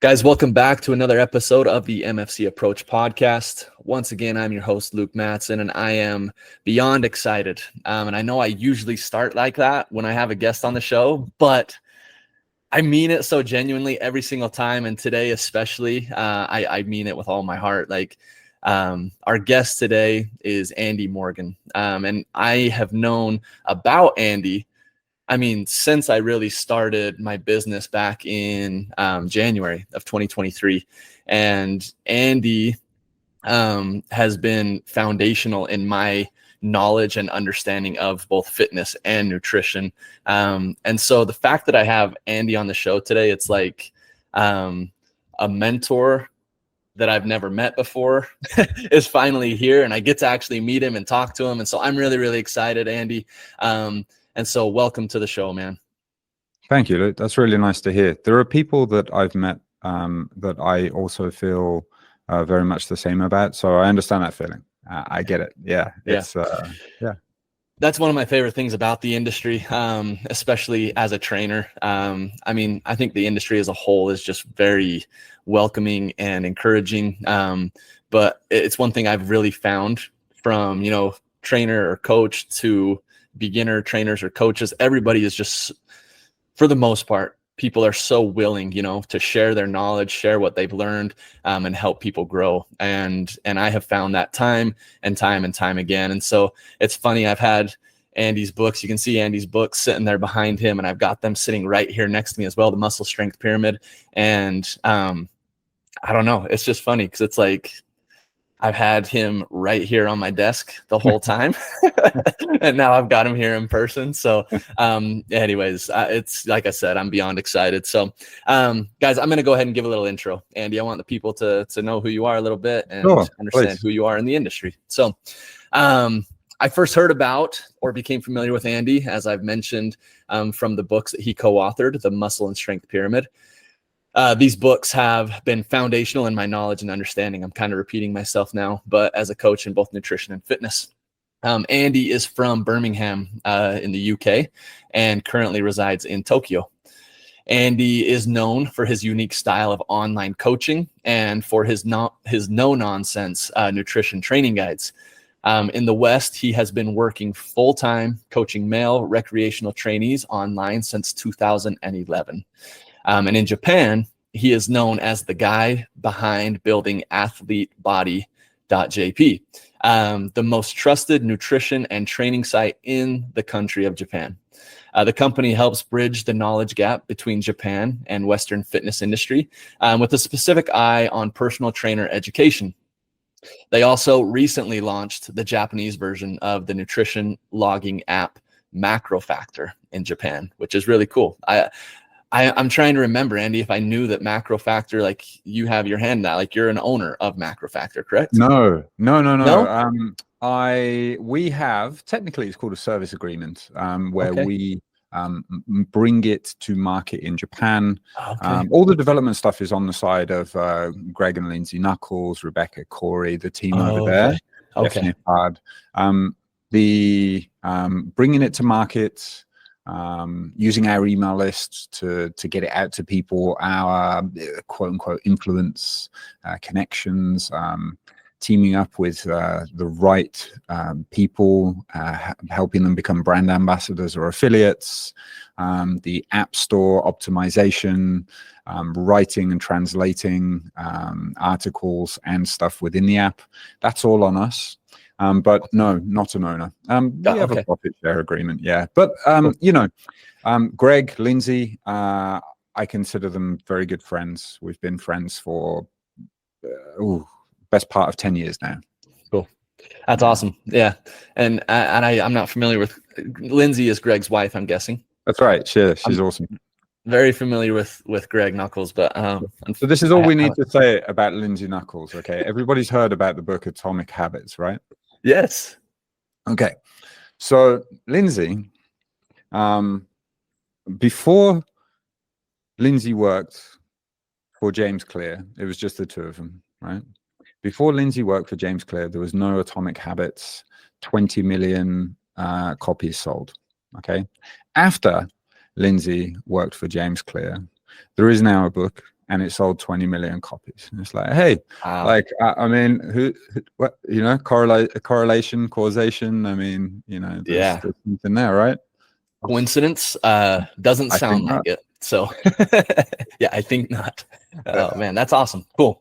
Guys, welcome back to another episode of the MFC Approach podcast. Once again, I'm your host, Luke Matson, and I am beyond excited. And I know I usually start like that when I have a guest on the show, but I mean it so genuinely every single time. And today, especially, I mean it with all my heart. Our guest today is Andy Morgan. And I have known about Andy since I really started my business back in January of 2023, and Andy has been foundational in my knowledge and understanding of both fitness and nutrition. And so the fact that I have Andy on the show today, it's like a mentor that I've never met before is finally here, and I get to actually meet him and talk to him. And so I'm really, really excited, Andy. And so welcome to the show, man. Thank you, Luke. That's really nice to hear. There are people that I've met that I also feel very much the same about. So I understand that feeling. I get it. Yeah. It's, yeah. That's one of my favorite things about the industry, especially as a trainer. I think the industry as a whole is just very welcoming and encouraging. But it's one thing I've really found from, trainer or coach to beginner trainers or coaches. Everybody is just, for the most part, people are so willing, to share their knowledge, share what they've learned, and help people grow. And I have found that time and time again. And so it's funny, I've had Andy's books. You can see Andy's books sitting there behind him, and I've got them sitting right here next to me as well, the Muscle Strength Pyramid. And I don't know, it's just funny because it's like I've had him right here on my desk the whole time, and now I've got him here in person. So anyways, it's like I said, I'm beyond excited. So guys, I'm going to go ahead and give a little intro. Andy, I want the people to know who you are a little bit and understand who you are in the industry. So I first heard about or became familiar with Andy, as I've mentioned, from the books that he co-authored, the Muscle and Strength Pyramid. These books have been foundational in my knowledge and understanding. I'm kind of repeating myself now, but as a coach in both nutrition and fitness. Andy is from Birmingham in the UK and currently resides in Tokyo. Andy is known for his unique style of online coaching and for his no-nonsense nutrition training guides. In the West, he has been working full-time coaching male recreational trainees online since 2011. And in Japan, he is known as the guy behind building AthleteBody.jp, the most trusted nutrition and training site in the country of Japan. The company helps bridge the knowledge gap between Japan and Western fitness industry with a specific eye on personal trainer education. They also recently launched the Japanese version of the nutrition logging app MacroFactor in Japan, which is really cool. I'm trying to remember, Andy, if I knew that MacroFactor, like you have your hand now, like you're an owner of MacroFactor, correct? No. We have, technically it's called a service agreement, where we bring it to market in Japan. All the development stuff is on the side of Greg and Lindsay Knuckles, Rebecca, Corey, the team over there. Okay. Hard. The bringing it to market, using our email lists to get it out to people, our quote unquote influence connections, teaming up with the right people, helping them become brand ambassadors or affiliates, the app store optimization, writing and translating articles and stuff within the app. That's all on us. But no, not an owner. We have a profit share agreement, yeah. But Greg, Lindsay, I consider them very good friends. We've been friends for best part of 10 years now. Cool, that's awesome. Yeah, and I'm not familiar with Lindsay. Is Greg's wife, I'm guessing. That's right. She's awesome. Very familiar with Greg Knuckles, but so this is all we need to say about Lindsay Knuckles. Okay, everybody's heard about the book Atomic Habits, right? Yes. Okay. So Lindsay, before Lindsay worked for James Clear, it was just the two of them, right? Before Lindsay worked for James Clear, there was no Atomic Habits, 20 million copies sold. Okay. After Lindsay worked for James Clear, there is now a book, and it sold 20 million copies. And it's like, hey, Wow. like, I mean, what, you know, correlation, causation. I mean, you know, there's something there, right? Coincidence? Doesn't sound like it. So yeah, I think not. Oh man, that's awesome. Cool.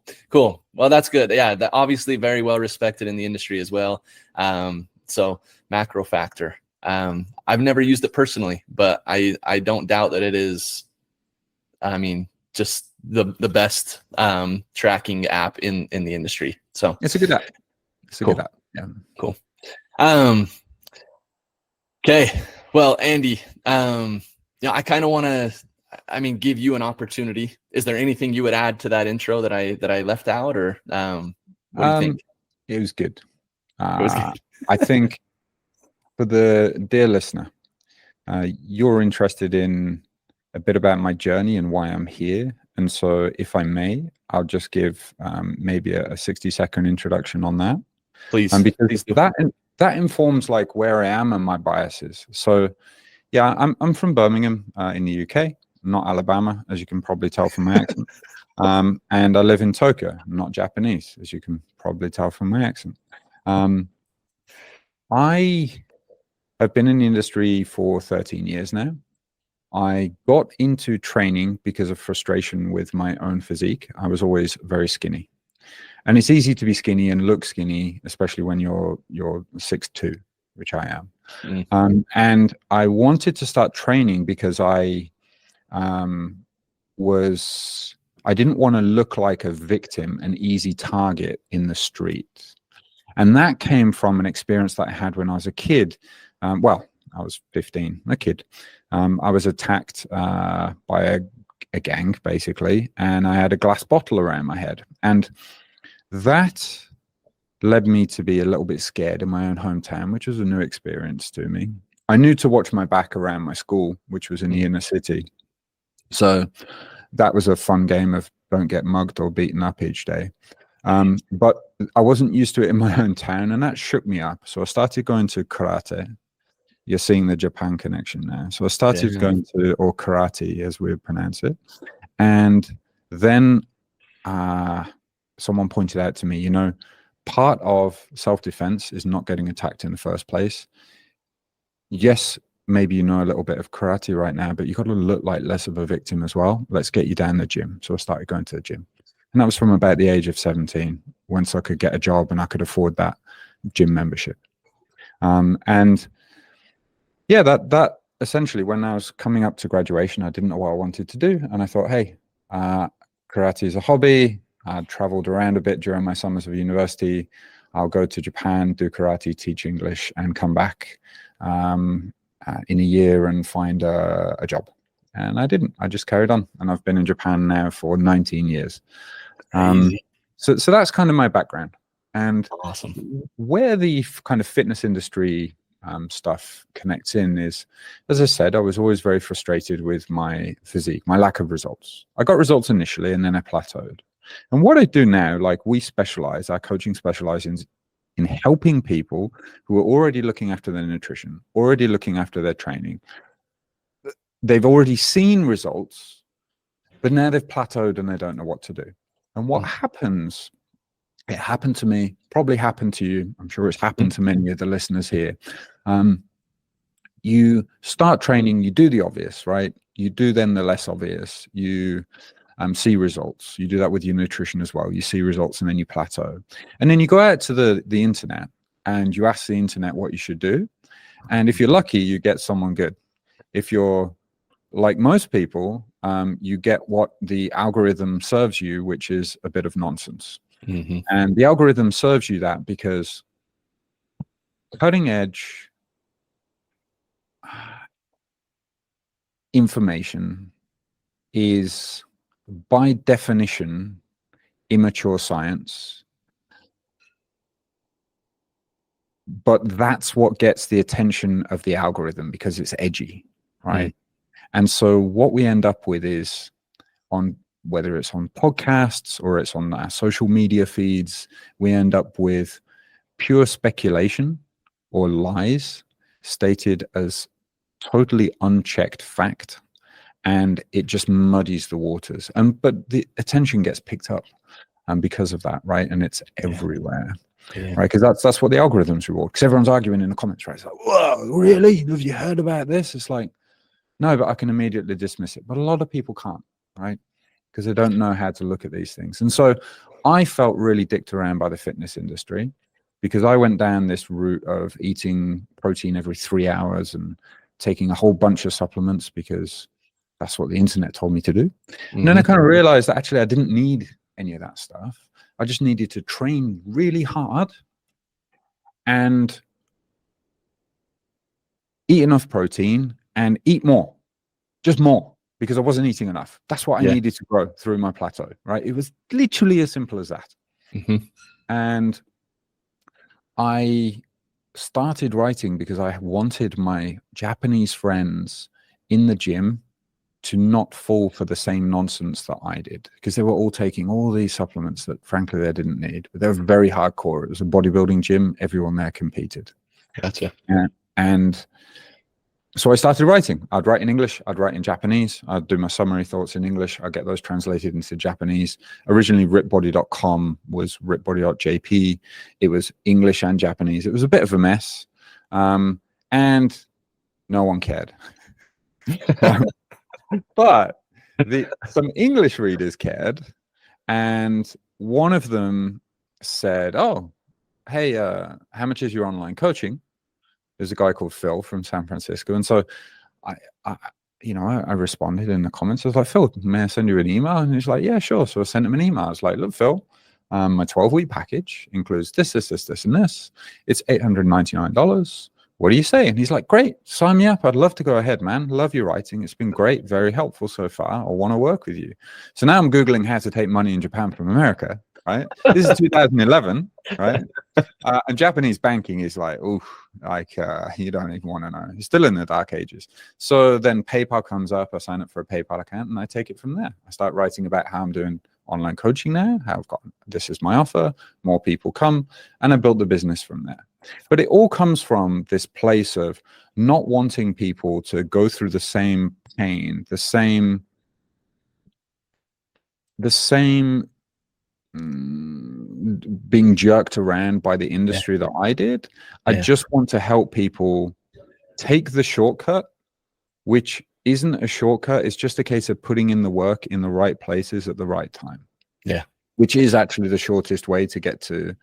Well, that's good. Yeah, that obviously very well respected in the industry as well. So Macro Factor. I've never used it personally, but I don't doubt that it is, I mean, just the best tracking app in the industry. So it's a good app. It's a good app. Yeah. Cool. Okay. Well, Andy, I kind of want to, give you an opportunity. Is there anything you would add to that intro that I left out, or what do you think? It was good. I think for the dear listener, you're interested in a bit about my journey and why I'm here. And so if I may, I'll just give maybe a 60-second introduction on that. Please. Because that informs like where I am and my biases. So yeah, I'm from Birmingham in the UK, not Alabama, as you can probably tell from my accent. And I live in Tokyo, not Japanese, as you can probably tell from my accent. I have been in the industry for 13 years now. I got into training because of frustration with my own physique. I was always very skinny. And it's easy to be skinny and look skinny, especially when you're 6'2", which I am. And I wanted to start training because I didn't want to look like a victim, an easy target in the street. And that came from an experience that I had when I was a kid. Well, I was 15, a kid. I was attacked by a gang, basically, and I had a glass bottle around my head. And that led me to be a little bit scared in my own hometown, which was a new experience to me. I knew to watch my back around my school, which was in the inner city. So that was a fun game of don't get mugged or beaten up each day. But I wasn't used to it in my own town, and that shook me up. So I started going to karate. You're seeing the Japan connection now. So I started going to, or karate as we pronounce it. And then someone pointed out to me, you know, part of self-defense is not getting attacked in the first place. Yes, maybe you know a little bit of karate right now, but you got to look like less of a victim as well. Let's get you down the gym. So I started going to the gym. And that was from about the age of 17, once I could get a job and I could afford that gym membership. And yeah, that essentially, when I was coming up to graduation, I didn't know what I wanted to do. And I thought, hey, karate is a hobby. I traveled around a bit during my summers of university. I'll go to Japan, do karate, teach English, and come back in a year and find a job. And I didn't. I just carried on. And I've been in Japan now for 19 years. So that's kind of my background. And awesome. Where the kind of fitness industry stuff connects in is, as I said, I was always very frustrated with my physique, my lack of results. I got results initially, and then I plateaued. And what I do now, like we specialize, our coaching specializes in helping people who are already looking after their nutrition, already looking after their training. They've already seen results, but now they've plateaued and they don't know what to do. And what happens, it happened to me, probably happened to you. I'm sure it's happened to many of the listeners here. You start training, you do the obvious, right? You do then the less obvious. You see results. You do that with your nutrition as well. You see results and then you plateau. And then you go out to the internet and you ask the internet what you should do. And if you're lucky, you get someone good. If you're like most people, you get what the algorithm serves you, which is a bit of nonsense. And the algorithm serves you that because cutting edge information is, by definition, immature science. But that's what gets the attention of the algorithm because it's edgy, right? And so what we end up with is, on whether it's on podcasts or it's on our social media feeds, we end up with pure speculation or lies stated as totally unchecked fact. and it just muddies the waters. But the attention gets picked up because of that, right? And it's everywhere. Yeah. Right, because that's what the algorithms reward. Because everyone's arguing in the comments, right? It's like, whoa, really? Have you heard about this? It's like, no, but I can immediately dismiss it. But a lot of people can't, right? Because they don't know how to look at these things. And so I felt really dicked around by the fitness industry because I went down this route of eating protein every 3 hours and taking a whole bunch of supplements because that's what the internet told me to do. And then I kind of realized that actually I didn't need any of that stuff. I just needed to train really hard and eat enough protein and eat more, just more, because I wasn't eating enough. That's what I needed to grow through my plateau, right? It was literally as simple as that. And I started writing because I wanted my Japanese friends in the gym to not fall for the same nonsense that I did, because they were all taking all these supplements that frankly they didn't need, but they were very hardcore. It was a bodybuilding gym. Everyone there competed. Gotcha. And so I started writing. I'd write in English. I'd write in Japanese. I'd do my summary thoughts in English. I'd get those translated into Japanese. Originally, ripbody.com was ripbody.jp. It was English and Japanese. It was a bit of a mess. And no one cared. But some English readers cared, and one of them said, "Oh, hey, how much is your online coaching?" There's a guy called Phil from San Francisco, and so I responded in the comments. I was like, "Phil, may I send you an email?" And he's like, "Yeah, sure." So I sent him an email. I was like, "Look, Phil, my 12-week package includes this, and this. It's $899. What do you say?" And he's like, "Great, sign me up. I'd love to go ahead, man. Love your writing. It's been great, very helpful so far. I want to work with you." So now I'm Googling how to take money in Japan from America, right? This is 2011, right? And Japanese banking is like, you don't even want to know. It's still in the dark ages. So then PayPal comes up. I sign up for a PayPal account and I take it from there. I start writing about how I'm doing online coaching now, how I've got, this is my offer, more people come, and I built the business from there. But it all comes from this place of not wanting people to go through the same pain, the same being jerked around by the industry that I did. I just want to help people take the shortcut, which isn't a shortcut. It's just a case of putting in the work in the right places at the right time. Yeah. Which is actually the shortest way to get to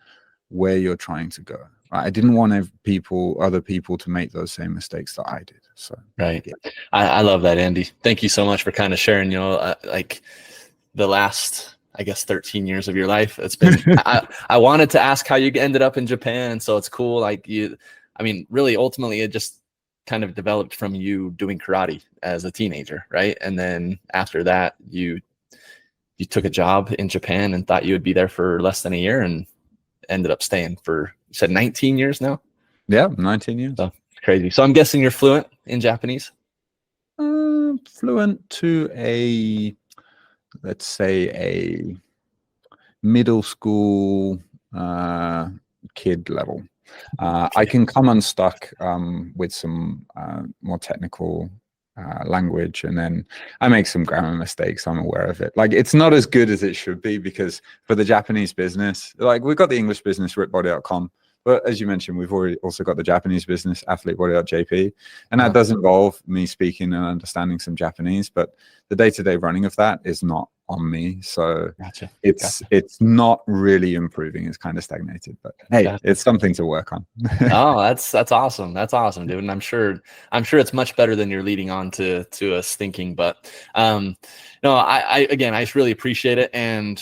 where you're trying to go. I didn't want other people to make those same mistakes that I did. So right. Yeah. I love that, Andy. Thank you so much for kind of sharing, like the last, I guess, 13 years of your life. It's been, I wanted to ask how you ended up in Japan. And so it's cool. Like really, ultimately, it just kind of developed from you doing karate as a teenager, right? And then after that, you took a job in Japan and thought you would be there for less than a year and ended up staying for, you said 19 years now? Yeah, 19 years. So crazy. So I'm guessing you're fluent in Japanese? Fluent to let's say a middle school kid level. I can come unstuck with some more technical language, and then I make some grammar mistakes. I'm aware of it. Like, it's not as good as it should be, because for the Japanese business, like, we've got the English business, ripbody.com, but as you mentioned, we've already also got the Japanese business, athletebody.jp, and that does involve me speaking and understanding some Japanese, but the day-to-day running of that is not on me. So Gotcha. It's not really improving. It's kind of stagnated, but hey, it's something to work on. Oh, that's awesome. That's awesome, dude. And I'm sure it's much better than you're leading on to us thinking. But no, I just really appreciate it. And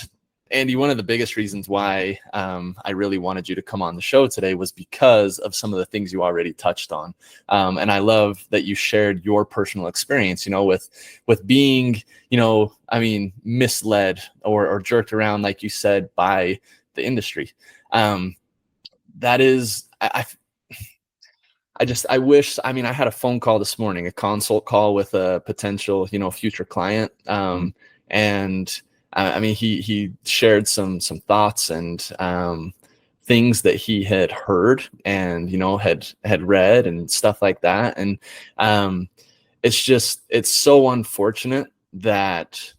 Andy, one of the biggest reasons why I really wanted you to come on the show today was because of some of the things you already touched on. And I love that you shared your personal experience, with being, misled or jerked around, like you said, by the industry. That is, I wish, I had a phone call this morning, a consult call with a potential, future client. And he shared some thoughts and things that he had heard and, had read and stuff like that. And it's so unfortunate that,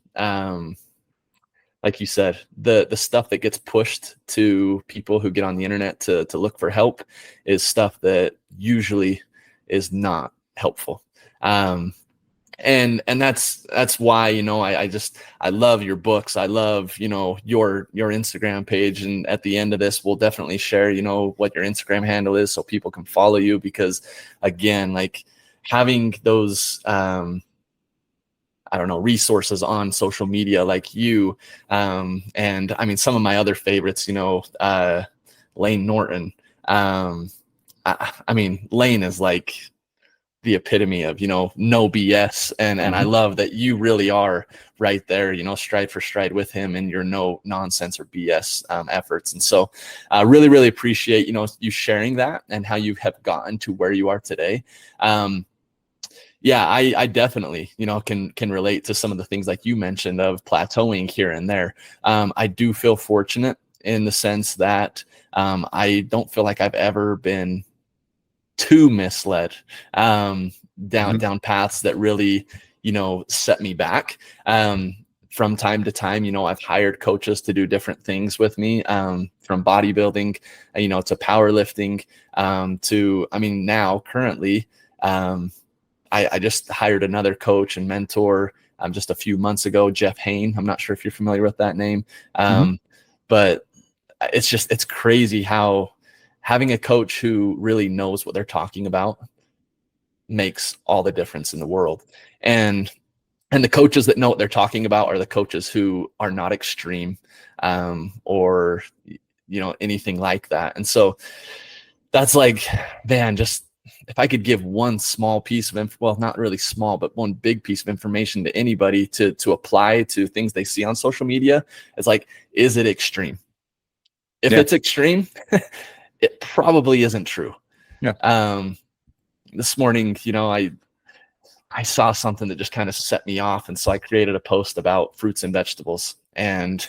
like you said, the stuff that gets pushed to people who get on the internet to look for help is stuff that usually is not helpful. And that's why, I love your books. I love, your Instagram page. And at the end of this, we'll definitely share, what your Instagram handle is so people can follow you, because again, like having those, I don't know, resources on social media like you. And I mean, some of my other favorites, Lane Norton. I mean, Lane is like the epitome of, no BS. And I love that you really are right there, stride for stride with him in your no nonsense or BS efforts. And so I really, really appreciate, you sharing that and how you have gotten to where you are today. Yeah, I definitely, can relate to some of the things like you mentioned of plateauing here and there. I do feel fortunate in the sense that I don't feel like I've ever been too misled down paths that really, set me back. From time to time, I've hired coaches to do different things with me, from bodybuilding, to powerlifting, to, I mean, now currently, I just hired another coach and mentor just a few months ago, Jeff Hain. I'm not sure if you're familiar with that name, but it's crazy how having a coach who really knows what they're talking about makes all the difference in the world. And the coaches that know what they're talking about are the coaches who are not extreme, or anything like that. And so that's like, man, just if I could give one small piece of well, not really small, but one big piece of information to anybody to apply to things they see on social media, it's like, is it extreme? If it's extreme, it probably isn't true. This morning, I saw something that just kind of set me off. And so I created a post about fruits and vegetables, and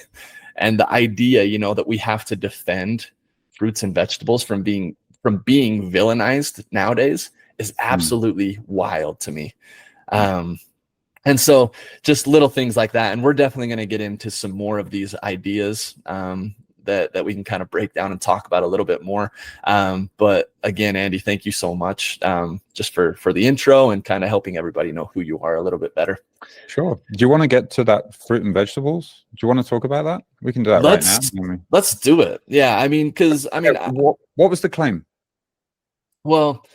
the idea, that we have to defend fruits and vegetables from being villainized nowadays is absolutely wild to me. And so just little things like that. And we're definitely going to get into some more of these ideas that we can kind of break down and talk about a little bit more. But again, Andy, thank you so much just for the intro and kind of helping everybody know who you are a little bit better. Sure. Do you want to get to that fruit and vegetables? Do you want to talk about that? We can do that right now. Let's do it. Yeah. I mean, because what was the claim? Well,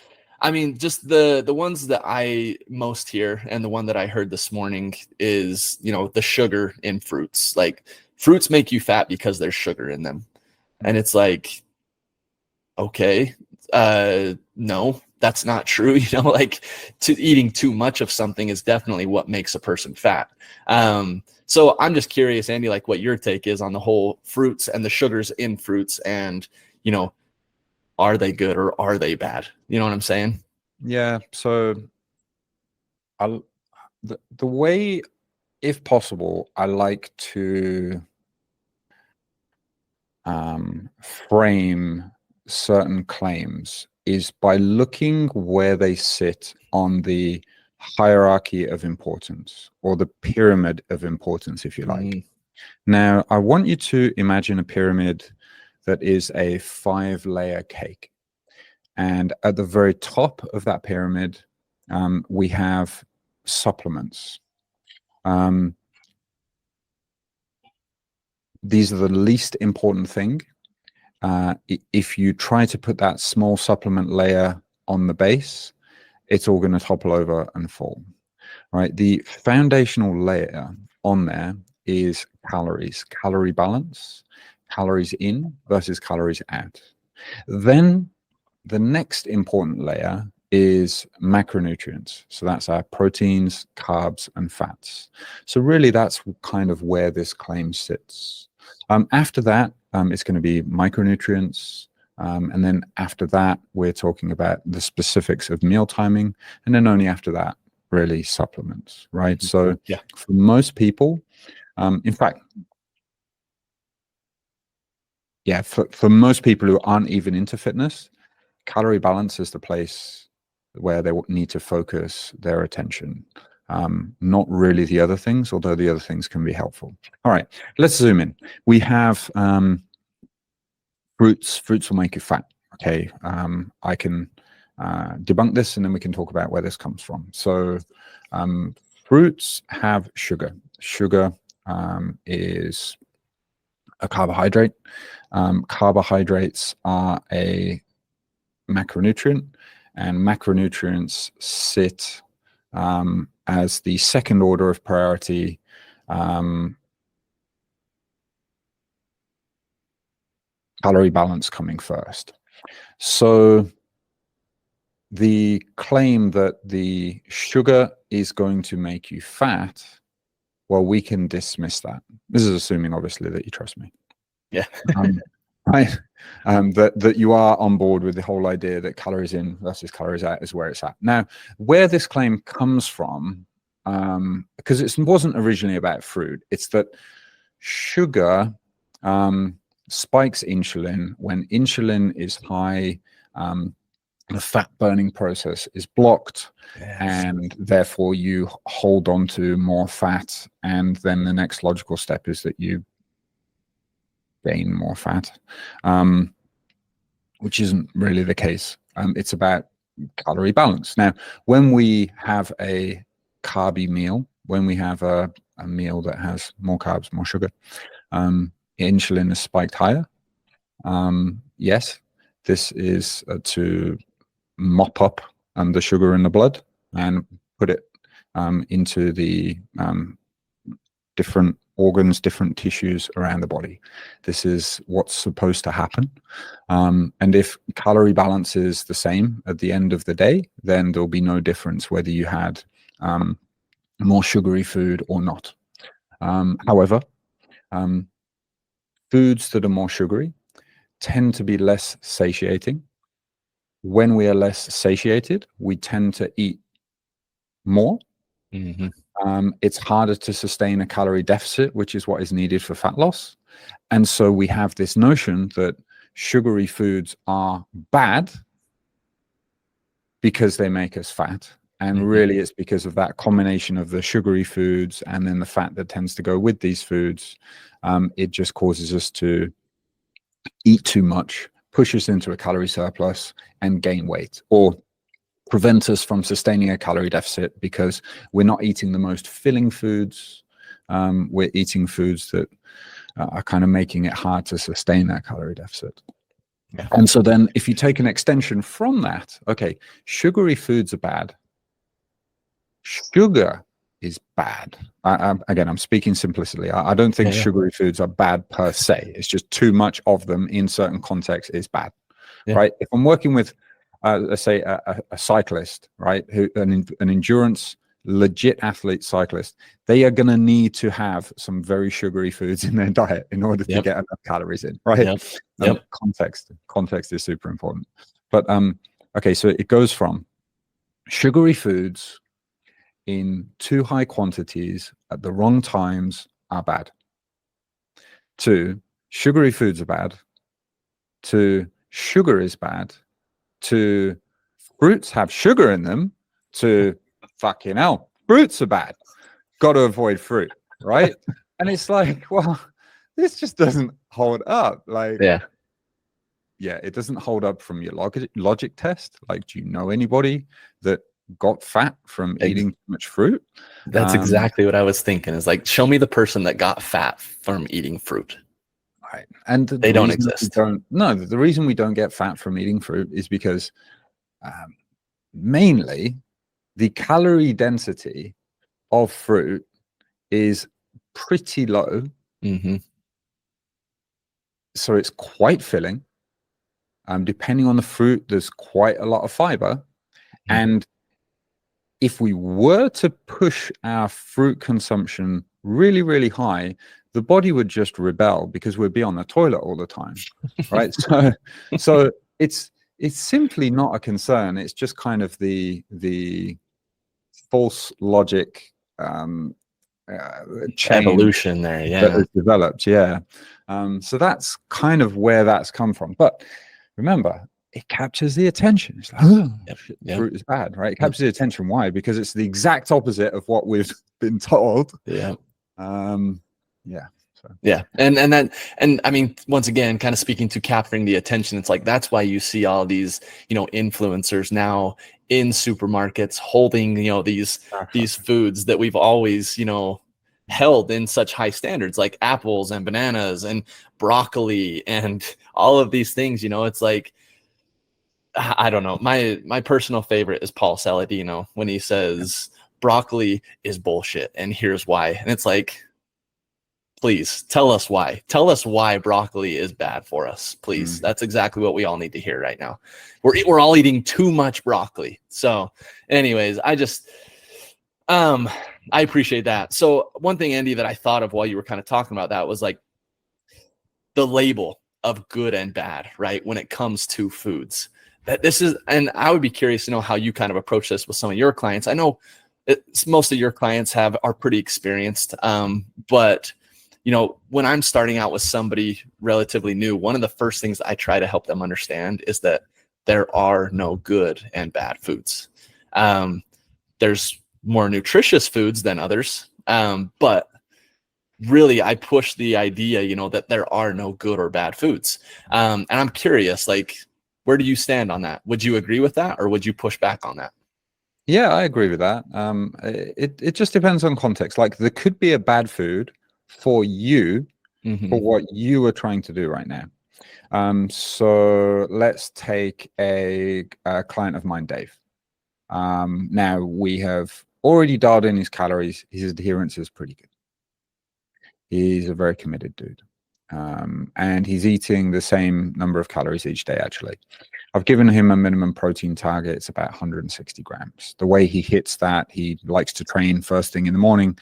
I mean, just the ones that I most hear, and the one that I heard this morning is, the sugar in fruits. Like, fruits make you fat because there's sugar in them. And it's like, okay, no, that's not true. Like, eating too much of something is definitely what makes a person fat. So I'm just curious, Andy, like what your take is on the whole fruits and the sugars in fruits, and, are they good or are they bad? You know what I'm saying? Yeah. So the way, if possible, I like to frame certain claims is by looking where they sit on the hierarchy of importance, or the pyramid of importance, if you like. Now, I want you to imagine a pyramid that is a 5-layer cake. And at the very top of that pyramid, we have supplements. These are the least important thing. If you try to put that small supplement layer on the base, it's all going to topple over and fall, right? The foundational layer on there is calories, calorie balance, calories in versus calories out. Then the next important layer is macronutrients. So that's our proteins, carbs, and fats. So really that's kind of where this claim sits. After that, it's going to be micronutrients. And then after that, we're talking about the specifics of meal timing. And then only after that, really supplements, right? So for most people, in fact, for most people who aren't even into fitness, calorie balance is the place where they need to focus their attention. Not really the other things, although the other things can be helpful. All right, let's zoom in. We have fruits. Fruits will make you fat. Okay, I can debunk this, and then we can talk about where this comes from. So fruits have sugar. Sugar is a carbohydrate. Carbohydrates are a macronutrient, and macronutrients sit as the second order of priority calorie balance coming first. So the claim that the sugar is going to make you fat, well, we can dismiss that. This is assuming, obviously, that you trust me. Yeah. That you are on board with the whole idea that calories in versus calories out is where it's at. Now, where this claim comes from, because it wasn't originally about fruit, it's that sugar spikes insulin. When insulin is high, the fat burning process is blocked. Yes. And therefore you hold on to more fat, and then the next logical step is that you gain more fat, which isn't really the case. It's about calorie balance. Now, when we have a carby meal, when we have a meal that has more carbs, more sugar, insulin is spiked higher. Yes, this is to mop up the sugar in the blood and put it into the different organs, different tissues around the body. This is what's supposed to happen. And if calorie balance is the same at the end of the day, then there'll be no difference whether you had more sugary food or not. However, foods that are more sugary tend to be less satiating. When we are less satiated, we tend to eat more. Mm-hmm. It's harder to sustain a calorie deficit, which is what is needed for fat loss. And so we have this notion that sugary foods are bad because they make us fat. And really it's because of that combination of the sugary foods and then the fat that tends to go with these foods. It just causes us to eat too much, push us into a calorie surplus, and gain weight, or prevent us from sustaining a calorie deficit because we're not eating the most filling foods. We're eating foods that are kind of making it hard to sustain that calorie deficit. Yeah. And so then if you take an extension from that, okay, sugary foods are bad. Sugar is bad. Again, I'm speaking simplistically. I don't think sugary foods are bad per se. It's just too much of them in certain contexts is bad, right? If I'm working with, let's say, a cyclist, right, who an endurance legit athlete cyclist, they are going to need to have some very sugary foods in their diet in order to get enough calories in, right? Context is super important. But okay, so it goes from sugary foods in too high quantities at the wrong times are bad, to sugary foods are bad, to sugar is bad, to fruits have sugar in them, to fucking hell, fruits are bad, got to avoid fruit, right? And it's like, well, this just doesn't hold up. Like, yeah, it doesn't hold up from your logic test. Like, do you know anybody that got fat from eating too much fruit? That's exactly what I was thinking, is like, show me the person that got fat from eating fruit. Right. And they don't exist. The reason we don't get fat from eating fruit is because mainly the calorie density of fruit is pretty low. Mm-hmm. So it's quite filling. Depending on the fruit, there's quite a lot of fiber. Mm-hmm. And if we were to push our fruit consumption really, really high, the body would just rebel because we'd be on the toilet all the time, right? So it's simply not a concern. It's just kind of the false logic chain evolution there, that has developed, so that's kind of where that's come from. But remember, it captures the attention. It's like, oh, Yep. shit, Yep. fruit is bad, right? It captures the attention. Why? Because it's the exact opposite of what we've been told. Yeah. Yeah. So. Yeah. And I mean, once again, kind of speaking to capturing the attention, it's like, that's why you see all these, influencers now in supermarkets holding, these foods that we've always, held in such high standards, like apples and bananas and broccoli and all of these things. It's like, I don't know. My personal favorite is Paul Saladino when he says broccoli is bullshit and here's why. And it's like, please tell us why. Tell us why broccoli is bad for us, please. That's exactly what we all need to hear right now. We're all eating too much broccoli. So, anyways, I appreciate that. So, one thing, Andy, that I thought of while you were kind of talking about that was like the label of good and bad, right? When it comes to foods, and I would be curious to know how you kind of approach this with some of your clients. I know most of your clients are pretty experienced, but when I'm starting out with somebody relatively new, one of the first things I try to help them understand is that there are no good and bad foods. There's more nutritious foods than others. But really I push the idea, that there are no good or bad foods. And I'm curious, like, where do you stand on that? Would you agree with that or would you push back on that? Yeah, I agree with that. It just depends on context. Like there could be a bad food for you, for what you are trying to do right now. So let's take a client of mine, Dave. Now we have already dialed in his calories. His adherence is pretty good. He's a very committed dude. And he's eating the same number of calories each day, actually. I've given him a minimum protein target. It's about 160 grams. The way he hits that, he likes to train first thing in the morning.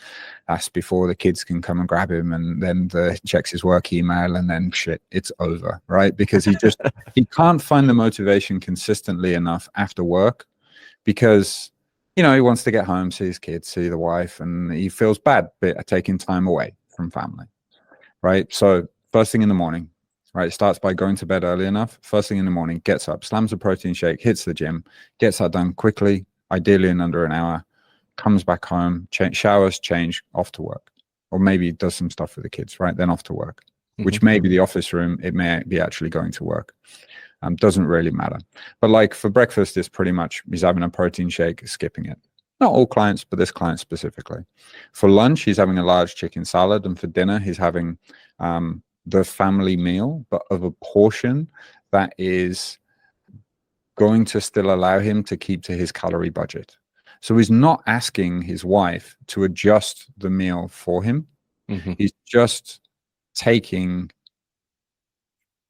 That's before the kids can come and grab him, and then checks his work email, and then shit, it's over, right? Because he can't find the motivation consistently enough after work because, he wants to get home, see his kids, see the wife, and he feels bad taking time away from family, right? So first thing in the morning, right? It starts by going to bed early enough. First thing in the morning, gets up, slams a protein shake, hits the gym, gets that done quickly, ideally in under an hour, comes back home, showers, change, off to work. Or maybe does some stuff with the kids, right? Then off to work, which may be the office room. It may be actually going to work. Doesn't really matter. But like for breakfast, it's pretty much he's having a protein shake, skipping it. Not all clients, but this client specifically. For lunch, he's having a large chicken salad. And for dinner, he's having the family meal, but of a portion that is going to still allow him to keep to his calorie budget. So he's not asking his wife to adjust the meal for him. He's just taking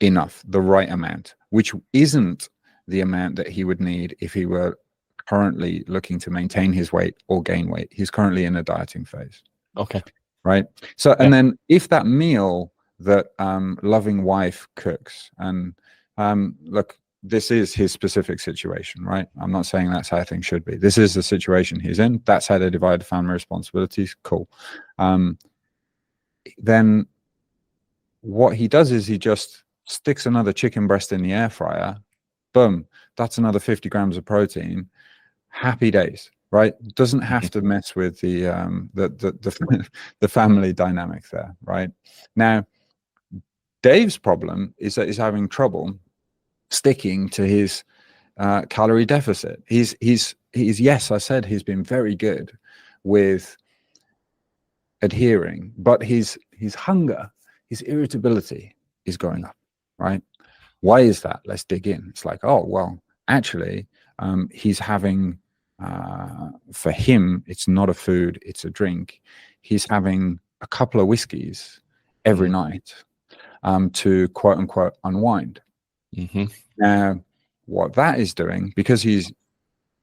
enough, the right amount, which isn't the amount that he would need if he were currently looking to maintain his weight or gain weight. He's currently in a dieting phase. Okay. Right. So, and then if that meal that loving wife cooks, and look, this is his specific situation, right? I'm not saying that's how things should be. This is the situation he's in. That's how they divide family responsibilities. Cool. Then what he does is he just sticks another chicken breast in the air fryer. Boom. That's another 50 grams of protein. Happy days, right? Doesn't have to mess with the family dynamic there, right? Now, Dave's problem is that he's having trouble sticking to his calorie deficit. He's yes, I said he's been very good with adhering, but his hunger, his irritability is going up, right? Why is that? Let's dig in. It's like, oh, well, actually, he's having, for him, it's not a food, it's a drink. He's having a couple of whiskeys every night to quote unquote unwind. Now, what that is doing, because he's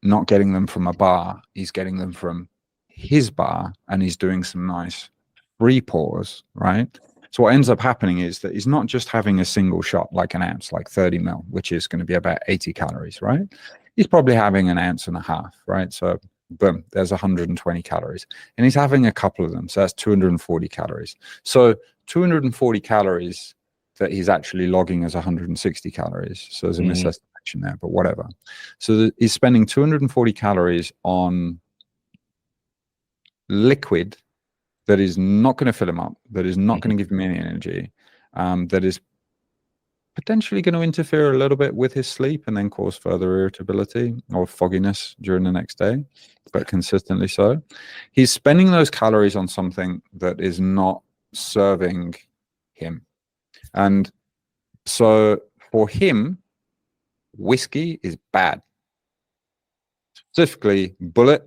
not getting them from a bar, he's getting them from his bar, and he's doing some nice free pours, right? So what ends up happening is that he's not just having a single shot, like an ounce, like 30 mil, which is going to be about 80 calories, right? He's probably having an ounce and a half, right? So boom, there's 120 calories. And he's having a couple of them, so that's 240 calories. So 240 calories that he's actually logging as 160 calories. So as a misestimation, correlation there, but whatever. So he's spending 240 calories on liquid that is not going to fill him up, that is not going to give him any energy, that is potentially going to interfere a little bit with his sleep and then cause further irritability or fogginess during the next day, but consistently so. He's spending those calories on something that is not serving him. And so for him, whiskey is bad. Specifically, Bulleit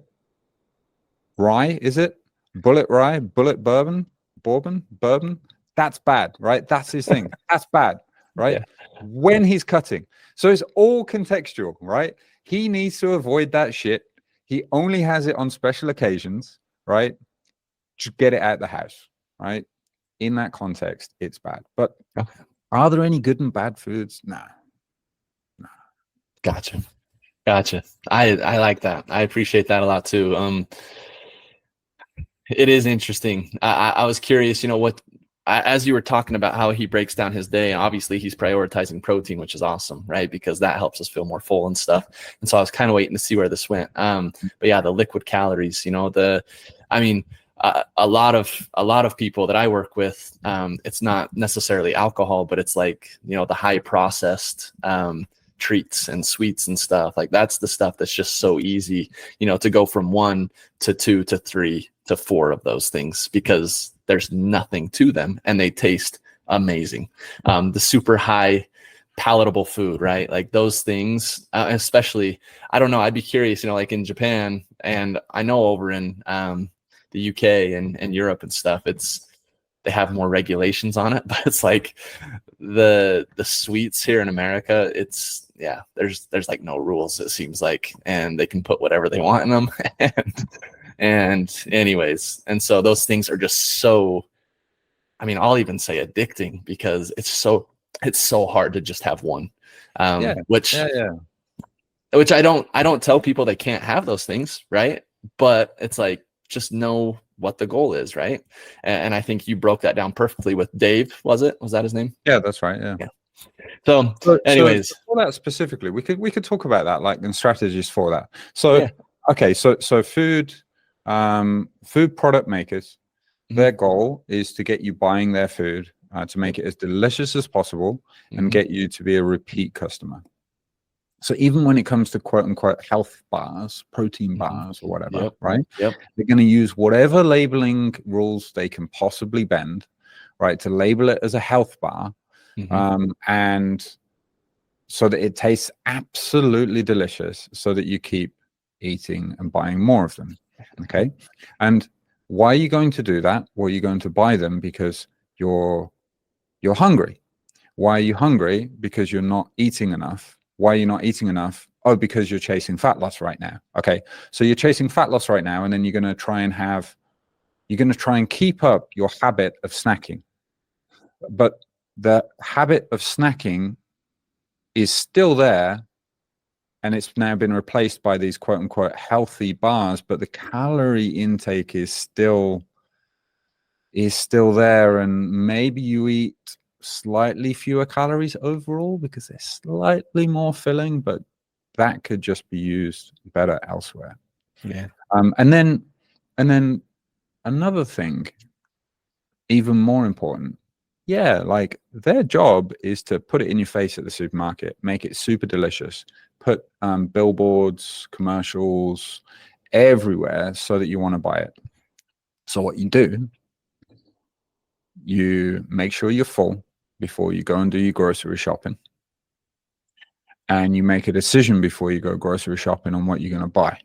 rye, is it? Bulleit rye, Bulleit bourbon. That's bad, right? That's his thing. That's bad, right? Yeah. When he's cutting. So it's all contextual, right? He needs to avoid that shit. He only has it on special occasions, right? Just get it out the house, right? In that context, it's bad. But are there any good and bad foods? Nah. Gotcha. I like that. I appreciate that a lot too. It is interesting. I was curious, as you were talking about how he breaks down his day, obviously he's prioritizing protein, which is awesome, right? Because that helps us feel more full and stuff. And so I was kind of waiting to see where this went. But yeah, the liquid calories, a lot of people that I work with, it's not necessarily alcohol, but it's like, the high processed, treats and sweets and stuff. Like that's the stuff that's just so easy, to go from 1 to 2 to 3 to 4 of those things because there's nothing to them and they taste amazing. The super high palatable food, right? Like those things, especially, I don't know, I'd be curious, like in Japan, and I know over in the UK and Europe and stuff, they have more regulations on it, but it's like the sweets here in America, there's like no rules, it seems like, and they can put whatever they want in them. and anyways, and so those things are just so, I'll even say addicting because it's so hard to just have one. Which I don't tell people they can't have those things, right? But it's like, just know what the goal is, right? And I think you broke that down perfectly with Dave. Was that his name? Yeah, that's right. Yeah. So anyways, for that specifically, we could talk about that, like, and strategies for that. So okay, so food product makers, their goal is to get you buying their food, to make it as delicious as possible and get you to be a repeat customer. So even when it comes to quote unquote health bars, protein bars or whatever, right? They're going to use whatever labeling rules they can possibly bend, right, to label it as a health bar. And so that it tastes absolutely delicious so that you keep eating and buying more of them. Okay. And why are you going to do that? Well, you're going to buy them because you're hungry. Why are you hungry? Because you're not eating enough. Why are you not eating enough? Oh, because you're chasing fat loss right now. Okay. So you're chasing fat loss right now, and then you're going to try and keep up your habit of snacking. But the habit of snacking is still there, and it's now been replaced by these quote unquote healthy bars, but the calorie intake is still there, and maybe you eat slightly fewer calories overall because they're slightly more filling, but that could just be used better elsewhere. And then another thing, even more important, like their job is to put it in your face at the supermarket, make it super delicious, put billboards, commercials everywhere so that you want to buy it. So what you do, you make sure you're full before you go and do your grocery shopping, and you make a decision before you go grocery shopping on what you're going to buy,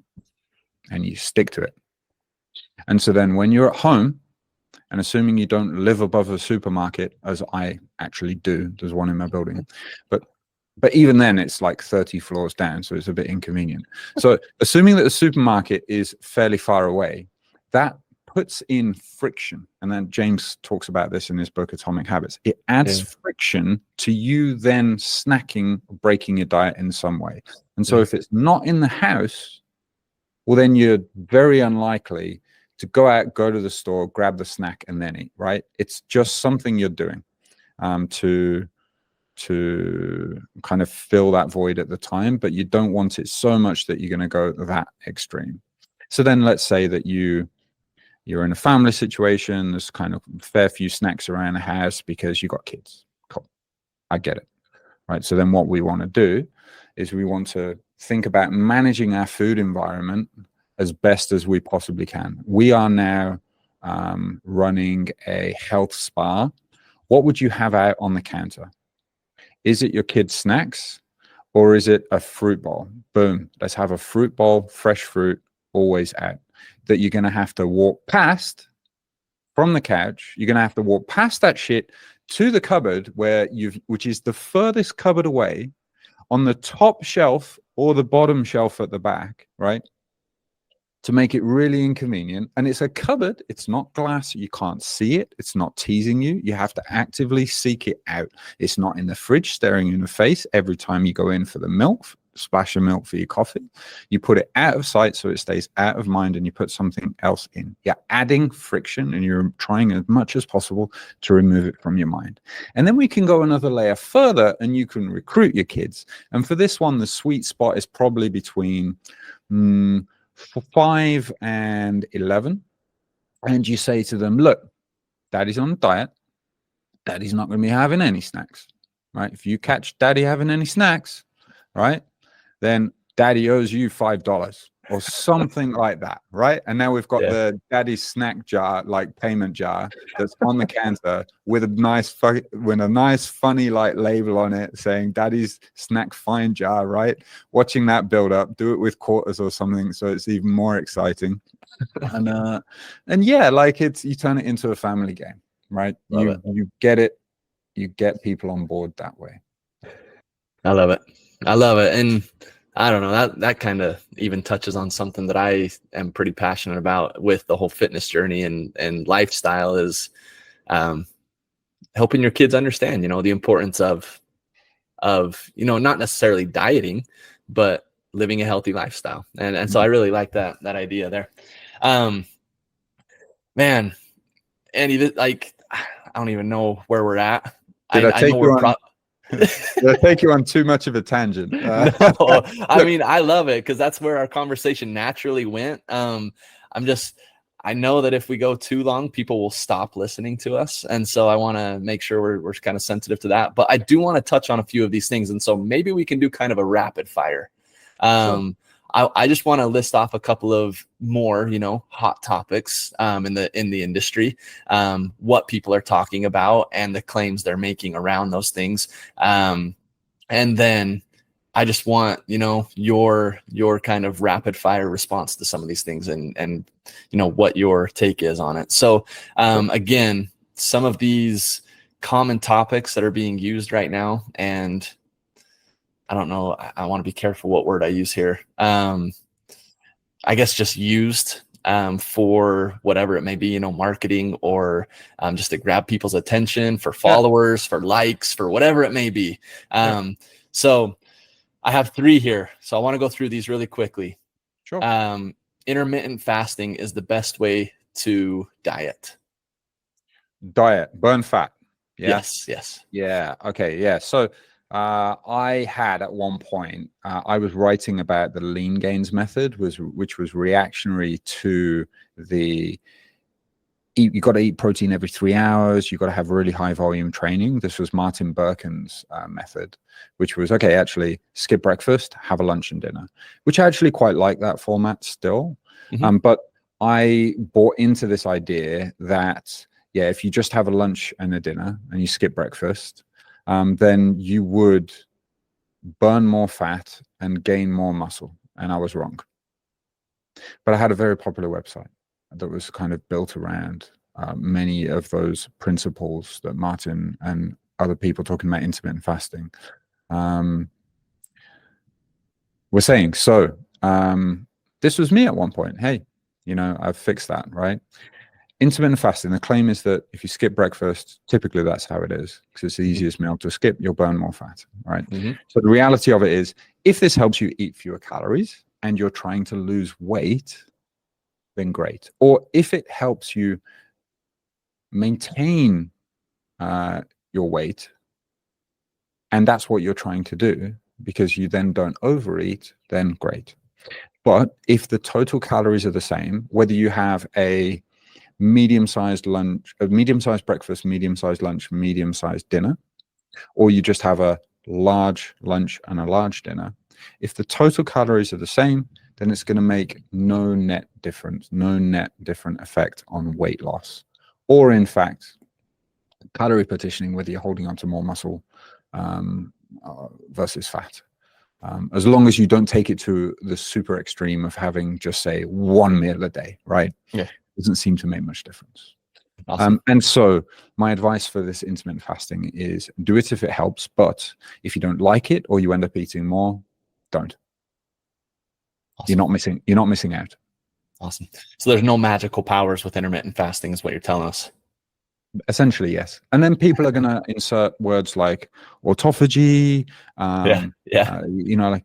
and you stick to it. And so then when you're at home, and assuming you don't live above a supermarket, as I actually do, there's one in my building, but even then it's like 30 floors down, so it's a bit inconvenient. So assuming that the supermarket is fairly far away, that puts in friction. And then James talks about this in his book, Atomic Habits. It adds friction to you then snacking, breaking your diet in some way. And so if it's not in the house, well, then you're very unlikely to go out, go to the store, grab the snack and then eat, right? It's just something you're doing to to kind of fill that void at the time, but you don't want it so much that you're going to go that extreme. So then let's say that you're in a family situation, there's kind of a fair few snacks around the house because you got kids. Cool. I get it. Right. So then what we want to do is we want to think about managing our food environment as best as we possibly can. We are now running a health spa. What would you have out on the counter? Is it your kids' snacks or is it a fruit bowl? Boom. Let's have a fruit bowl, fresh fruit, always out. That you're going to have to walk past from the couch. You're going to have to walk past that shit to the cupboard which is the furthest cupboard away on the top shelf or the bottom shelf at the back, right? To make it really inconvenient. And it's a cupboard. It's not glass. You can't see it. It's not teasing you. You have to actively seek it out. It's not in the fridge staring you in the face every time you go in for the milk, splash of milk for your coffee. You put it out of sight so it stays out of mind, and you put something else in. You're adding friction and you're trying as much as possible to remove it from your mind. And then we can go another layer further and you can recruit your kids. And for this one, the sweet spot is probably between 5 and 11. And you say to them, look, daddy's on a diet. Daddy's not going to be having any snacks, right? If you catch daddy having any snacks, right, then daddy owes you $5 or something like that, right? And now we've got the daddy snack jar, like payment jar, that's on the counter with a nice funny like label on it saying daddy's snack fine jar, right? Watching that build up, do it with quarters or something so it's even more exciting. And yeah, like you turn it into a family game, right? You get it, you get people on board that way. I love it. And I don't know, that kind of even touches on something that I am pretty passionate about with the whole fitness journey and lifestyle is helping your kids understand, the importance of not necessarily dieting, but living a healthy lifestyle. And so I really like that idea there. Man, Andy, like, I don't even know where we're at. Did I take you on too much of a tangent? No, I mean, I love it because that's where our conversation naturally went. I know that if we go too long, people will stop listening to us. And so I want to make sure we're kind of sensitive to that. But I do want to touch on a few of these things. And so maybe we can do kind of a rapid fire. Sure. I just want to list off a couple of more, hot topics in the industry, what people are talking about and the claims they're making around those things. And then I just want, your kind of rapid fire response to some of these things and what your take is on it. So again, some of these common topics that are being used right now, and I don't know, I want to be careful what word I use here. I guess just used for whatever it may be, marketing or just to grab people's attention, for followers, for likes, for whatever it may be. So I have 3 here. So I want to go through these really quickly. Sure. Intermittent fasting is the best way to diet. Burn fat. Yeah? Yes. Yeah. Okay. Yeah. So I had at one point, I was writing about the lean gains method, which was reactionary to you got to eat protein every 3 hours. You got to have really high volume training. This was Martin Berkhan's method, which was, okay, actually skip breakfast, have a lunch and dinner, which I actually quite like that format still. Mm-hmm. But I bought into this idea that, yeah, if you just have a lunch and a dinner and you skip breakfast, then you would burn more fat and gain more muscle. And I was wrong. But I had a very popular website that was kind of built around many of those principles that Martin and other people talking about intermittent fasting were saying. So this was me at one point. Hey, I've fixed that, right? Intermittent fasting, the claim is that if you skip breakfast, typically that's how it is, because it's the easiest meal to skip, you'll burn more fat, right? Mm-hmm. So the reality of it is, if this helps you eat fewer calories and you're trying to lose weight, then great. Or if it helps you maintain your weight and that's what you're trying to do, because you then don't overeat, then great. But if the total calories are the same, whether you have a medium-sized lunch, a medium-sized breakfast, medium-sized lunch, medium-sized dinner, or you just have a large lunch and a large dinner, if the total calories are the same, then it's going to make no net difference, no net different effect on weight loss, or in fact, calorie partitioning, whether you're holding on to more muscle versus fat. As long as you don't take it to the super extreme of having just say one meal a day, right? Yeah. Doesn't seem to make much difference. Awesome. And so my advice for this intermittent fasting is do it if it helps, but if you don't like it or you end up eating more, don't. Awesome. You're not missing out. Awesome. So there's no magical powers with intermittent fasting is what you're telling us. Essentially, yes. And then people are going to insert words like autophagy, like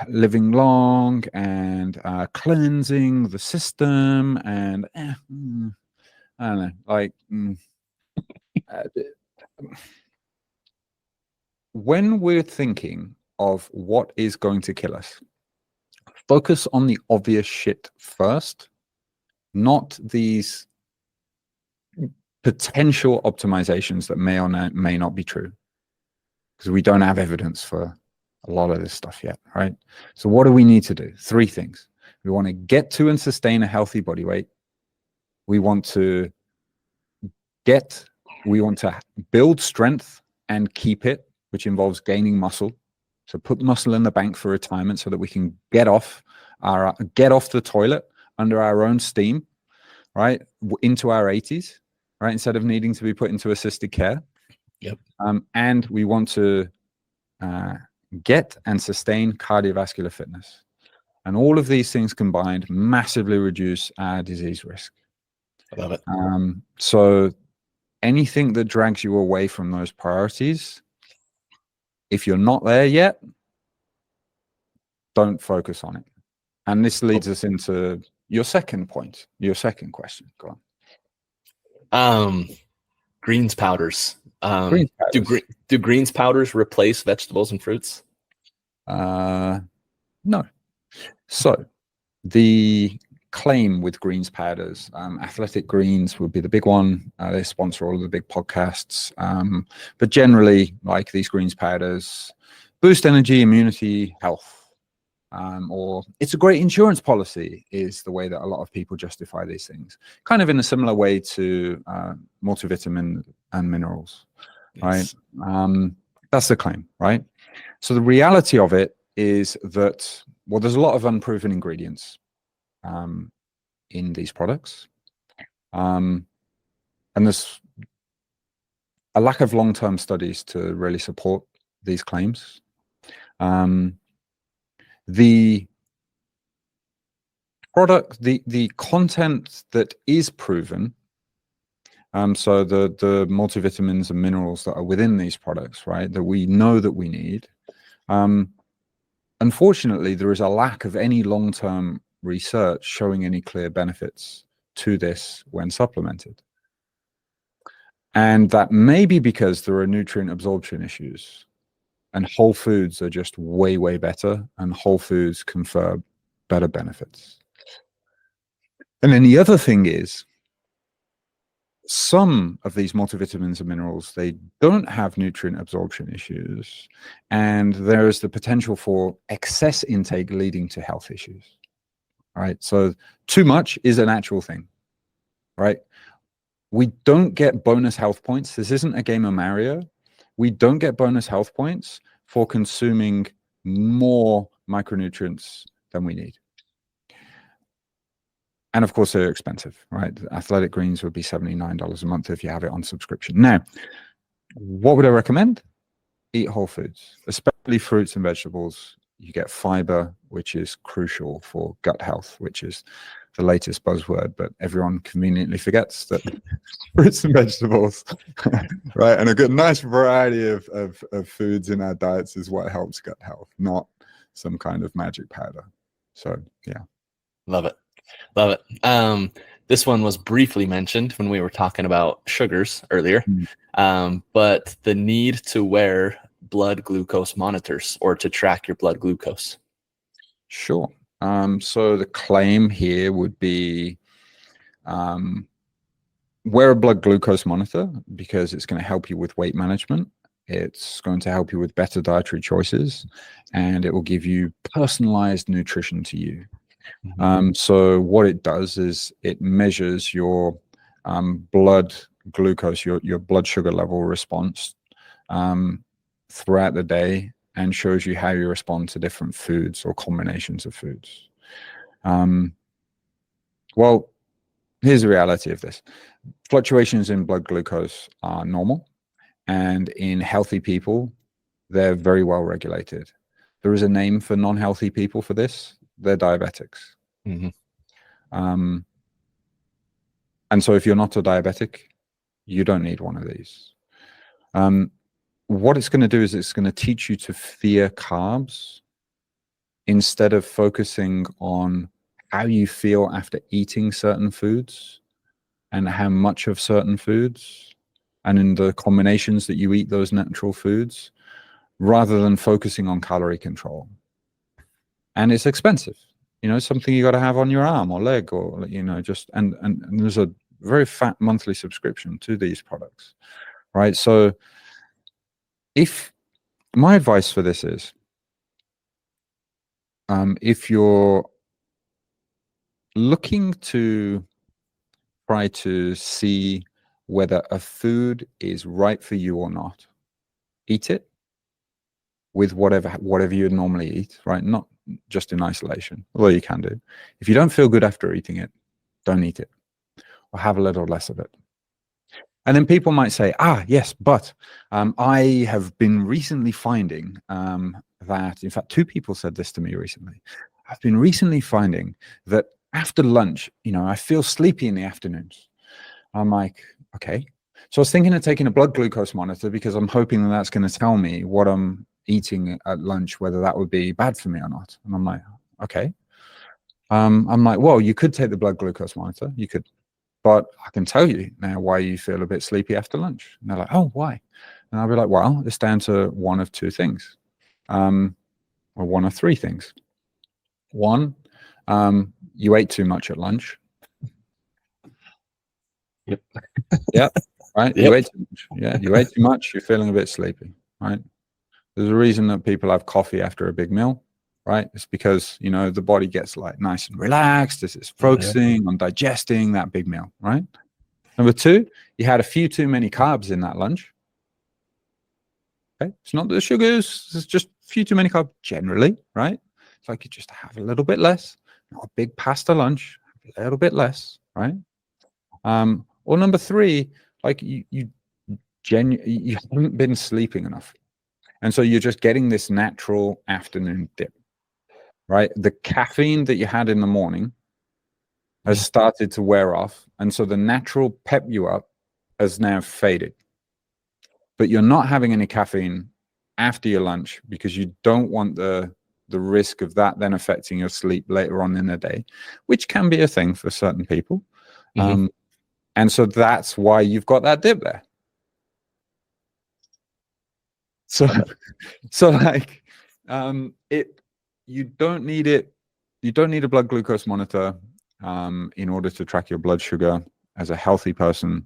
living long and cleansing the system, and I don't know, like when we're thinking of what is going to kill us, focus on the obvious shit first, not these potential optimizations that may or may not be true, because we don't have evidence for a lot of this stuff yet, right? So what do we need to do? 3 things. We want to get to and sustain a healthy body weight. We want to build strength and keep it, which involves gaining muscle. So put muscle in the bank for retirement so that we can get off the toilet under our own steam, right? Into our 80s, right? Instead of needing to be put into assisted care. Yep. And we want to get and sustain cardiovascular fitness. And all of these things combined massively reduce our disease risk. I love it. So anything that drags you away from those priorities, if you're not there yet, don't focus on it. And this leads us into your second point, your second question. Go on. Greens powders. Greens powders. Do greens powders replace vegetables and fruits? No. So the claim with greens powders, Athletic Greens would be the big one. They sponsor all of the big podcasts. But generally, like, these greens powders boost energy, immunity, health. Or it's a great insurance policy is the way that a lot of people justify these things, kind of in a similar way to multivitamin and minerals. Yes. Right? That's the claim, right? So the reality of it is that, well, there's a lot of unproven ingredients in these products. And there's a lack of long-term studies to really support these claims. The product, the content that is proven, so the multivitamins and minerals that are within these products, right, that we know that we need, unfortunately, there is a lack of any long-term research showing any clear benefits to this when supplemented. And that may be because there are nutrient absorption issues. And whole foods are just way, way better, and whole foods confer better benefits. And then the other thing is, some of these multivitamins and minerals, they don't have nutrient absorption issues, and there is the potential for excess intake leading to health issues. Right? So too much is an actual thing, right? We don't get bonus health points. This isn't a game of Mario. We don't get bonus health points for consuming more micronutrients than we need. And of course, they're expensive, right? Athletic Greens would be $79 a month if you have it on subscription. Now, what would I recommend? Eat whole foods, especially fruits and vegetables. You get fiber, which is crucial for gut health, which is the latest buzzword, but everyone conveniently forgets that fruits and vegetables, right? And a good, nice variety of foods in our diets is what helps gut health, not some kind of magic powder. So, yeah. Love it. Love it. This one was briefly mentioned when we were talking about sugars earlier, but the need to wear blood glucose monitors or to track your blood glucose? Sure. So the claim here would be wear a blood glucose monitor because it's going to help you with weight management. It's going to help you with better dietary choices, and it will give you personalized nutrition to you. So what it does is it measures your blood glucose, your blood sugar level response throughout the day, and shows you how you respond to different foods or combinations of foods. Well, here's the reality of this. Fluctuations in blood glucose are normal, and in healthy people, they're very well regulated. There is a name for non-healthy people for this. They're diabetics. And so if you're not a diabetic, you don't need one of these. What it's going to do is it's going to teach you to fear carbs instead of focusing on how you feel after eating certain foods and how much of certain foods and in the combinations that you eat those natural foods, rather than focusing on calorie control. And it's expensive, you know, something you got to have on your arm or leg, or, you know, just, and there's a very fat monthly subscription to these products, right? So if my advice for this is, if you're looking to try to see whether a food is right for you or not, eat it with whatever you would normally eat, right? Not just in isolation, although you can do. If you don't feel good after eating it, don't eat it, or have a little less of it. And then people might say, yes, but I have been recently finding that, in fact, 2 people said this to me recently. I've been recently finding that after lunch, you know, I feel sleepy in the afternoons. I'm like, okay. So I was thinking of taking a blood glucose monitor because I'm hoping that that's going to tell me what I'm eating at lunch, whether that would be bad for me or not. And I'm like, okay. I'm like, well, you could take the blood glucose monitor. You could. But I can tell you now why you feel a bit sleepy after lunch. And they're like, oh, why? And I'll be like, well, it's down to one of 2 things, or one of 3 things. One, you ate too much at lunch. Yep. Yep. Right. Yep. You ate too much. Yeah. You ate too much. You're feeling a bit sleepy. Right. There's a reason that people have coffee after a big meal. Right. It's because, you know, the body gets like nice and relaxed. It's focusing on digesting that big meal. Right. Number 2, you had a few too many carbs in that lunch. Okay. It's not the sugars. It's just a few too many carbs generally. Right. It's like you just have a little bit less, not a big pasta lunch, a little bit less. Right. Or number 3, like you haven't been sleeping enough. And so you're just getting this natural afternoon dip, right? The caffeine that you had in the morning has started to wear off. And so the natural pep you up has now faded. But you're not having any caffeine after your lunch because you don't want the risk of that then affecting your sleep later on in the day, which can be a thing for certain people. And so that's why you've got that dip there. So like, you don't need it. You don't need a blood glucose monitor in order to track your blood sugar as a healthy person,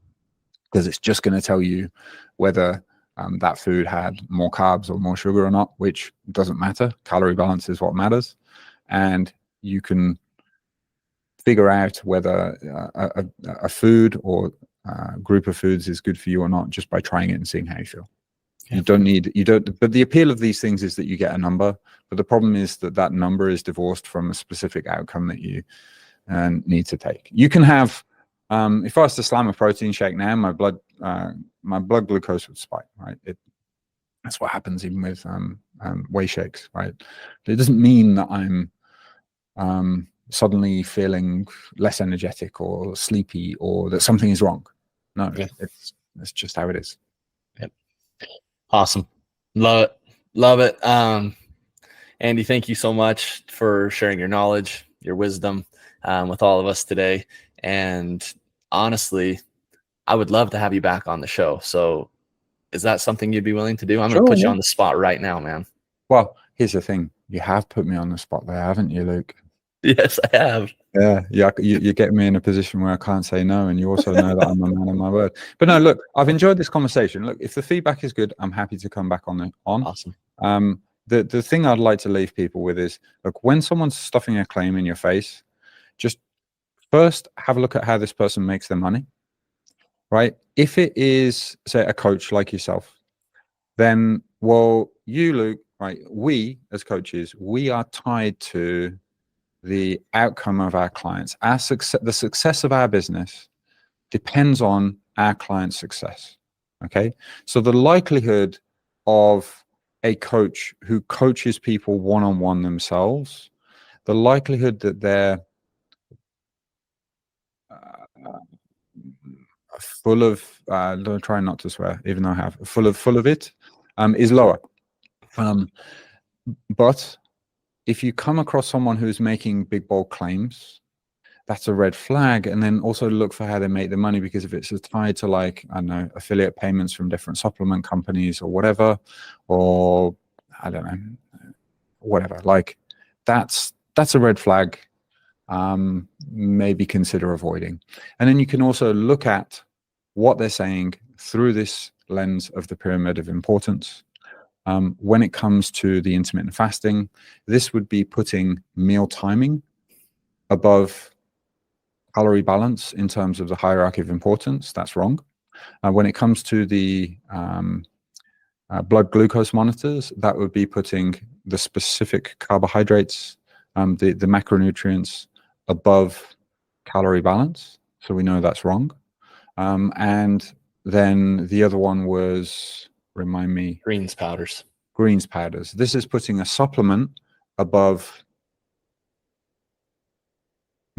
because it's just going to tell you whether that food had more carbs or more sugar or not, which doesn't matter. Calorie balance is what matters. And you can figure out whether a food or a group of foods is good for you or not just by trying it and seeing how you feel. You don't, but the appeal of these things is that you get a number, but the problem is that that number is divorced from a specific outcome that you need to take. You can have, if I was to slam a protein shake now, my blood glucose would spike, right? That's what happens even with whey shakes, right? It doesn't mean that I'm suddenly feeling less energetic or sleepy or that something is wrong. No, it's just how it is. Yep. Awesome. Love it. Andy, thank you so much for sharing your knowledge, your wisdom with all of us today. And honestly, I would love to have you back on the show. So Is that something you'd be willing to do? I'm Sure, going to put you yeah. on the spot right now, man. Well, here's the thing. You have put me on the spot there, haven't you, Luke? Yes, I have. Yeah, you're getting me in a position where I can't say no, and you also know that I'm a man of my word. But no, look, I've enjoyed this conversation. Look, if the feedback is good, I'm happy to come back on. Awesome. The thing I'd like to leave people with is, look, when someone's stuffing a claim in your face, just first have a look at how this person makes their money, right? If it is, say, a coach like yourself, then, well, you, Luke, right? We as coaches, we are tied to the outcome of our clients. Our success, the success of our business depends on our client's success. Okay. So the likelihood of a coach who coaches people one-on-one themselves, the likelihood that they're full of, try not to swear, even though I have, full of it, is lower. But if you come across someone who's making big, bold claims, that's a red flag. And then also look for how they make the money, because if it's tied to, like, I don't know, affiliate payments from different supplement companies or whatever, or I don't know, whatever, like that's a red flag. Maybe consider avoiding. And then you can also look at what they're saying through this lens of the pyramid of importance. When it comes to the intermittent fasting, this would be putting meal timing above calorie balance in terms of the hierarchy of importance. That's wrong. When it comes to the blood glucose monitors, that would be putting the specific carbohydrates, the macronutrients above calorie balance. So we know that's wrong. And then the other one was, remind me. Greens powders. Greens powders. This is putting a supplement above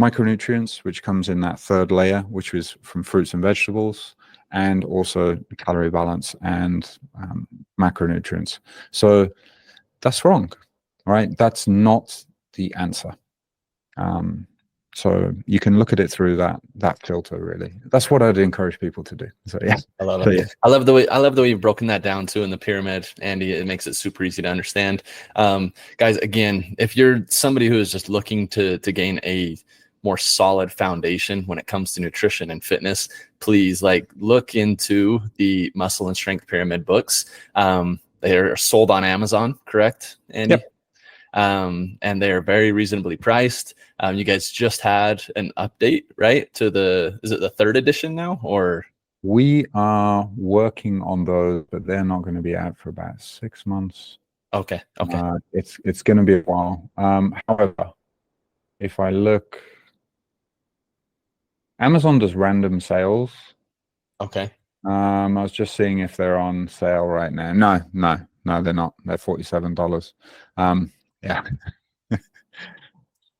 micronutrients, which comes in that third layer, which was from fruits and vegetables, and also calorie balance and macronutrients. So that's wrong, right? That's not the answer. So you can look at it through that filter, really. That's what I'd encourage people to do. So yeah, I love it. So, yeah. I love the way you've broken that down too in the pyramid, Andy. It makes it super easy to understand. Guys, again, if you're somebody who is just looking to gain a more solid foundation when it comes to nutrition and fitness, please look into the Muscle and Strength Pyramid books. They are sold on Amazon, correct, Andy? Yep. And they are very reasonably priced. You guys just had an update, right? Is it the third edition now, or? We are working on those, but they're not going to be out for about 6 months. Okay. It's going to be a while. However, if I look, Amazon does random sales. Okay. I was just seeing if they're on sale right now. No, they're not. They're $47. Yeah.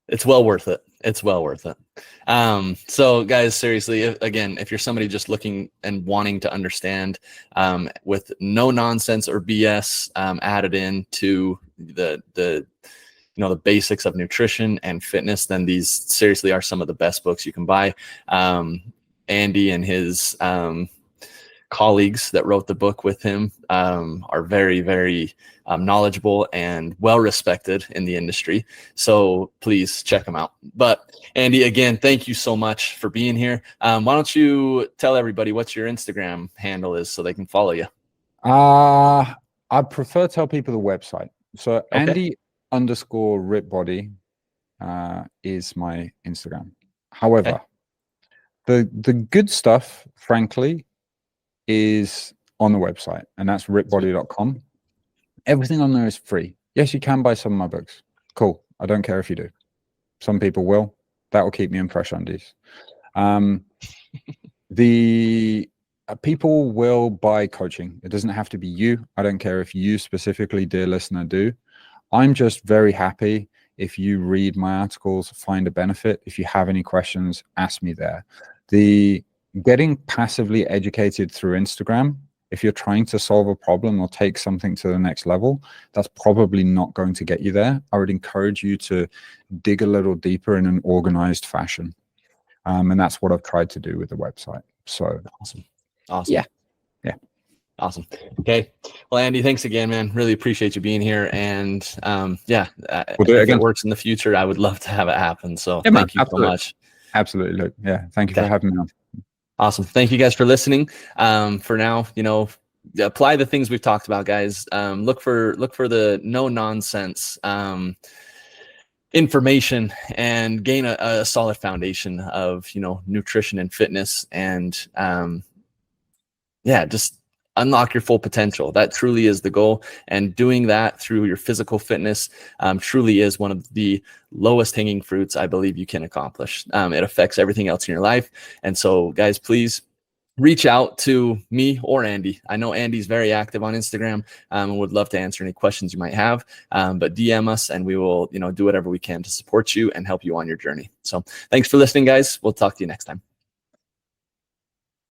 It's well worth it. It's well worth it. So guys, seriously, if you're somebody just looking and wanting to understand, with no nonsense or BS added in to the basics of nutrition and fitness, then these seriously are some of the best books you can buy. Andy and his colleagues that wrote the book with him are very, very knowledgeable and well respected in the industry. So please check them out. But Andy, again, thank you so much for being here. Why don't you tell everybody what your Instagram handle is so they can follow you? I prefer to tell people the website. So Okay. Andy_RipBody is my Instagram. However, the good stuff, frankly, is on the website, and that's ripbody.com. Everything on there is free. Yes, you can buy some of my books. Cool. I don't care if you do. Some people will. That will keep me in fresh undies. The people will buy coaching. It doesn't have to be you. I don't care if you specifically, dear listener, do. I'm just very happy if you read my articles, find a benefit. If you have any questions, ask me there. The getting passively educated through Instagram, if you're trying to solve a problem or take something to the next level, that's probably not going to get you there. I would encourage you to dig a little deeper in an organized fashion. And that's what I've tried to do with the website. So awesome. Yeah. Awesome. Okay. Well, Andy, thanks again, man. Really appreciate you being here. And yeah, We'll do it if again. it works in the future, I would love to have it happen. So Yeah, man, thank you absolutely. so much. Absolutely. Look, yeah. Thank you Okay. for having me on. Awesome. Thank you guys for listening. For now, apply the things we've talked about, guys. Look for the no nonsense information and gain a solid foundation of nutrition and fitness, and yeah, just unlock your full potential. That truly is the goal, and doing that through your physical fitness truly is one of the lowest hanging fruits I believe you can accomplish. It affects everything else in your life, and so guys, please reach out to me or Andy. I know Andy's very active on Instagram and would love to answer any questions you might have, but DM us and we will do whatever we can to support you and help you on your journey. So thanks for listening, guys. We'll talk to you next time.